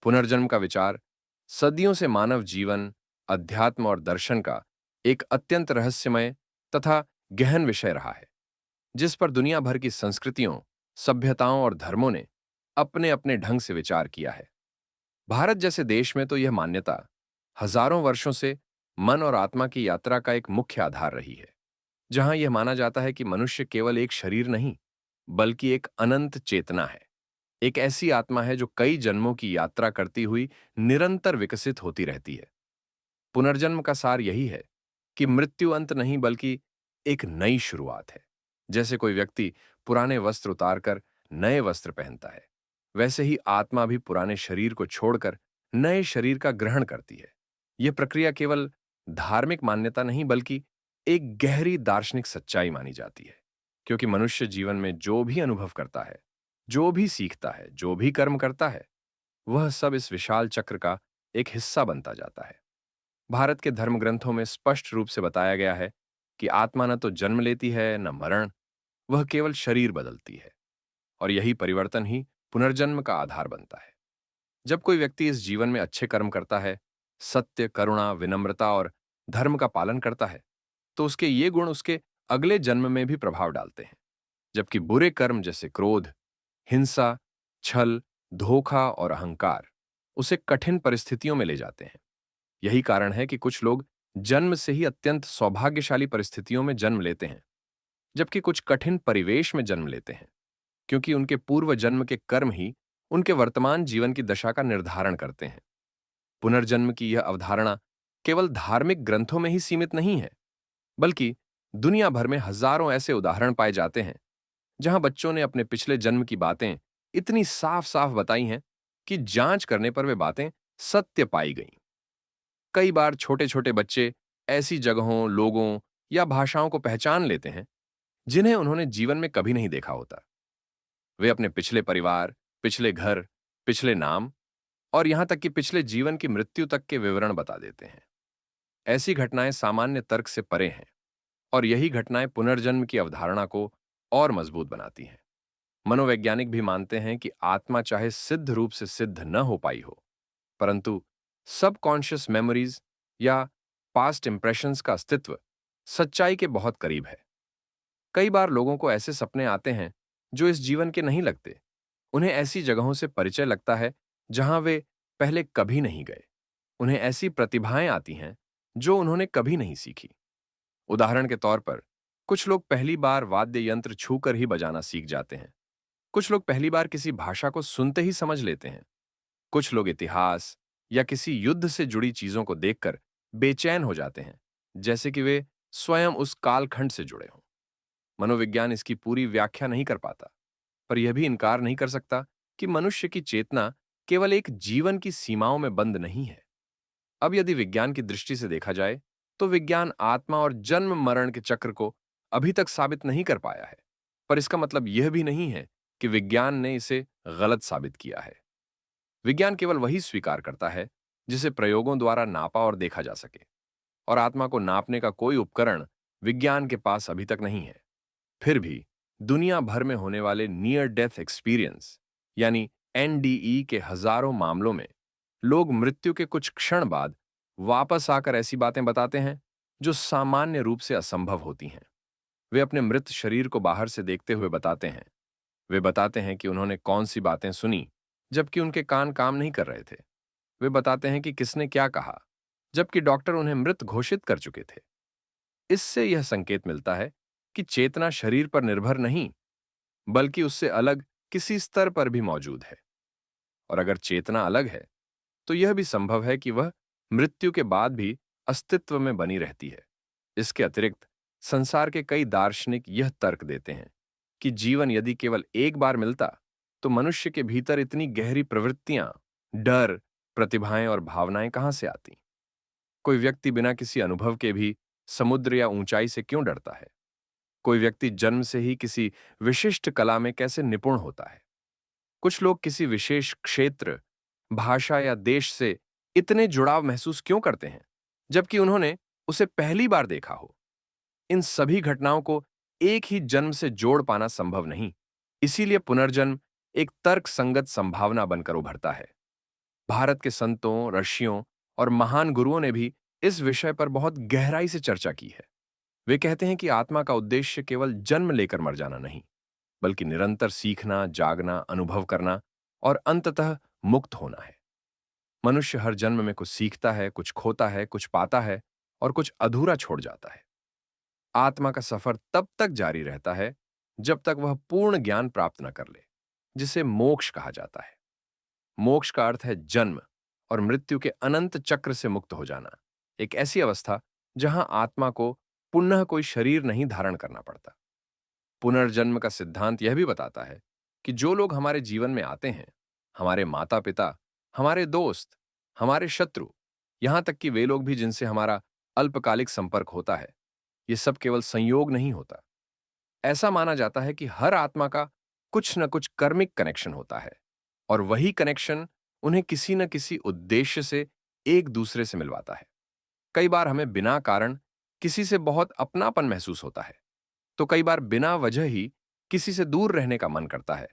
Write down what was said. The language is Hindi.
पुनर्जन्म का विचार सदियों से मानव जीवन, अध्यात्म और दर्शन का एक अत्यंत रहस्यमय तथा गहन विषय रहा है, जिस पर दुनिया भर की संस्कृतियों, सभ्यताओं और धर्मों ने अपने अपने ढंग से विचार किया है। भारत जैसे देश में तो यह मान्यता हजारों वर्षों से मन और आत्मा की यात्रा का एक मुख्य आधार रही है, जहां यह माना जाता है कि मनुष्य केवल एक शरीर नहीं, बल्कि एक अनंत चेतना है। एक ऐसी आत्मा है जो कई जन्मों की यात्रा करती हुई निरंतर विकसित होती रहती है। पुनर्जन्म का सार यही है कि मृत्यु अंत नहीं, बल्कि एक नई शुरुआत है। जैसे कोई व्यक्ति पुराने वस्त्र उतारकर नए वस्त्र पहनता है, वैसे ही आत्मा भी पुराने शरीर को छोड़कर नए शरीर का ग्रहण करती है। यह प्रक्रिया केवल धार्मिक मान्यता नहीं, बल्कि एक गहरी दार्शनिक सच्चाई मानी जाती है, क्योंकि मनुष्य जीवन में जो भी अनुभव करता है, जो भी सीखता है, जो भी कर्म करता है, वह सब इस विशाल चक्र का एक हिस्सा बनता जाता है। भारत के धर्म ग्रंथों में स्पष्ट रूप से बताया गया है कि आत्मा न तो जन्म लेती है, न मरण, वह केवल शरीर बदलती है। और यही परिवर्तन ही पुनर्जन्म का आधार बनता है। जब कोई व्यक्ति इस जीवन में अच्छे कर्म करता है, सत्य, करुणा, विनम्रता और धर्म का पालन करता है, तो उसके ये गुण उसके अगले जन्म में भी प्रभाव डालते हैं। जबकि बुरे कर्म जैसे क्रोध, हिंसा, छल, धोखा और अहंकार उसे कठिन परिस्थितियों में ले जाते हैं। यही कारण है कि कुछ लोग जन्म से ही अत्यंत सौभाग्यशाली परिस्थितियों में जन्म लेते हैं, जबकि कुछ कठिन परिवेश में जन्म लेते हैं, क्योंकि उनके पूर्व जन्म के कर्म ही उनके वर्तमान जीवन की दशा का निर्धारण करते हैं। पुनर्जन्म की यह अवधारणा केवल धार्मिक ग्रंथों में ही सीमित नहीं है, बल्कि दुनिया भर में हजारों ऐसे उदाहरण पाए जाते हैं जहां बच्चों ने अपने पिछले जन्म की बातें इतनी साफ साफ बताई हैं कि जांच करने पर वे बातें सत्य पाई गईं। कई बार छोटे छोटे बच्चे ऐसी जगहों, लोगों या भाषाओं को पहचान लेते हैं जिन्हें उन्होंने जीवन में कभी नहीं देखा होता। वे अपने पिछले परिवार, पिछले घर, पिछले नाम और यहां तक कि पिछले जीवन की मृत्यु तक के विवरण बता देते हैं। ऐसी घटनाएं सामान्य तर्क से परे हैं, और यही घटनाएं पुनर्जन्म की अवधारणा को और मजबूत बनाती हैं। मनोवैज्ञानिक भी मानते हैं कि आत्मा चाहे सिद्ध रूप से सिद्ध न हो पाई हो, परंतु सबकॉन्शियस मेमोरीज या पास्ट इंप्रेशंस का अस्तित्व सच्चाई के बहुत करीब है। कई बार लोगों को ऐसे सपने आते हैं जो इस जीवन के नहीं लगते। उन्हें ऐसी जगहों से परिचय लगता है जहां वे पहले कभी नहीं गए। उन्हें ऐसी प्रतिभाएं आती हैं जो उन्होंने कभी नहीं सीखी। उदाहरण के तौर पर, कुछ लोग पहली बार वाद्य यंत्र छूकर ही बजाना सीख जाते हैं। कुछ लोग पहली बार किसी भाषा को सुनते ही समझ लेते हैं। कुछ लोग इतिहास या किसी युद्ध से जुड़ी चीजों को देखकर बेचैन हो जाते हैं, जैसे कि वे स्वयं उस कालखंड से जुड़े हों। मनोविज्ञान इसकी पूरी व्याख्या नहीं कर पाता, पर यह भी इनकार नहीं कर सकता कि मनुष्य की चेतना केवल एक जीवन की सीमाओं में बंद नहीं है। अब यदि विज्ञान की दृष्टि से देखा जाए, तो विज्ञान आत्मा और जन्म मरण के चक्र को अभी तक साबित नहीं कर पाया है। पर इसका मतलब यह भी नहीं है कि विज्ञान ने इसे गलत साबित किया है। विज्ञान केवल वही स्वीकार करता है जिसे प्रयोगों द्वारा नापा और देखा जा सके, और आत्मा को नापने का कोई उपकरण विज्ञान के पास अभी तक नहीं है। फिर भी दुनिया भर में होने वाले नियर डेथ एक्सपीरियंस यानी एनडीई के हजारों मामलों में लोग मृत्यु के कुछ क्षण बाद वापस आकर ऐसी बातें बताते हैं जो सामान्य रूप से असंभव होती हैं। वे अपने मृत शरीर को बाहर से देखते हुए बताते हैं। वे बताते हैं कि उन्होंने कौन सी बातें सुनी जबकि उनके कान काम नहीं कर रहे थे। वे बताते हैं कि किसने क्या कहा जबकि डॉक्टर उन्हें मृत घोषित कर चुके थे। इससे यह संकेत मिलता है कि चेतना शरीर पर निर्भर नहीं, बल्कि उससे अलग किसी स्तर पर भी मौजूद है। और अगर चेतना अलग है, तो यह भी संभव है कि वह मृत्यु के बाद भी अस्तित्व में बनी रहती है। इसके अतिरिक्त संसार के कई दार्शनिक यह तर्क देते हैं कि जीवन यदि केवल एक बार मिलता, तो मनुष्य के भीतर इतनी गहरी प्रवृत्तियां, डर, प्रतिभाएं और भावनाएं कहां से आती। कोई व्यक्ति बिना किसी अनुभव के भी समुद्र या ऊंचाई से क्यों डरता है? कोई व्यक्ति जन्म से ही किसी विशिष्ट कला में कैसे निपुण होता है? कुछ लोग किसी विशेष क्षेत्र, भाषा या देश से इतने जुड़ाव महसूस क्यों करते हैं, जबकि उन्होंने उसे पहली बार देखा हो? इन सभी घटनाओं को एक ही जन्म से जोड़ पाना संभव नहीं। इसीलिए पुनर्जन्म एक तर्कसंगत संभावना बनकर उभरता है। भारत के संतों, ऋषियों और महान गुरुओं ने भी इस विषय पर बहुत गहराई से चर्चा की है। वे कहते हैं कि आत्मा का उद्देश्य केवल जन्म लेकर मर जाना नहीं, बल्कि निरंतर सीखना, जागना, अनुभव करना और अंततः मुक्त होना है। मनुष्य हर जन्म में कुछ सीखता है, कुछ खोता है, कुछ पाता है और कुछ अधूरा छोड़ जाता है। आत्मा का सफर तब तक जारी रहता है जब तक वह पूर्ण ज्ञान प्राप्त न कर ले, जिसे मोक्ष कहा जाता है। मोक्ष का अर्थ है जन्म और मृत्यु के अनंत चक्र से मुक्त हो जाना, एक ऐसी अवस्था जहां आत्मा को पुनः कोई शरीर नहीं धारण करना पड़ता। पुनर्जन्म का सिद्धांत यह भी बताता है कि जो लोग हमारे जीवन में आते हैं, हमारे माता पिता, हमारे दोस्त, हमारे शत्रु, यहां तक कि वे लोग भी जिनसे हमारा अल्पकालिक संपर्क होता है, ये सब केवल संयोग नहीं होता। ऐसा माना जाता है कि हर आत्मा का कुछ न कुछ कर्मिक कनेक्शन होता है और वही कनेक्शन उन्हें किसी न किसी उद्देश्य से एक दूसरे से मिलवाता है। कई बार हमें बिना कारण किसी से बहुत अपनापन महसूस होता है, तो कई बार बिना वजह ही किसी से दूर रहने का मन करता है।